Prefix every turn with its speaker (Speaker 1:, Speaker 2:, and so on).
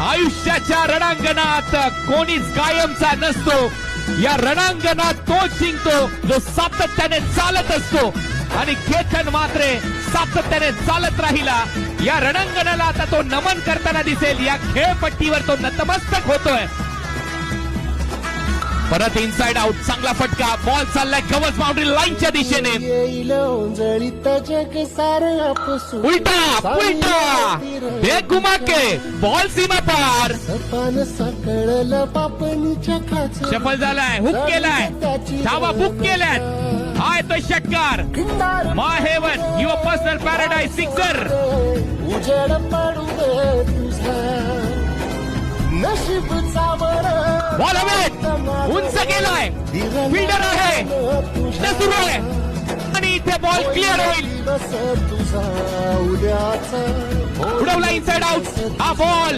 Speaker 1: आयुष्याच्या रणांगणात कोणीच कायमचा नसतो. या रणांगणात तोच जिंकतो जो सातत्याने चालत असतो आणि केतन मात्र सातत्याने चालत राहिला. या रणांगणाला आता तो नमन करताना दिसेल. या खेळपट्टीवर तो नतमस्तक होतोय. परत इनसाइड आउट, चांगला फटका. बॉल चाललाय कव्हर बाउंड्री लाईनच्या दिशेने. उलटा उलटा एक घुमा के बॉल सीमा पार. सफल झालाय, हुक केलाय, धावा बुक केल्यात. हाय तो षटकार. My heaven your personal paradise sixer. Ball हवेत, उंच गेलाय, फिल्डर आहे, सुरू आहे आणि इथे बॉल क्लिअर होईल. उडवला इनसाइड आउट. हा बॉल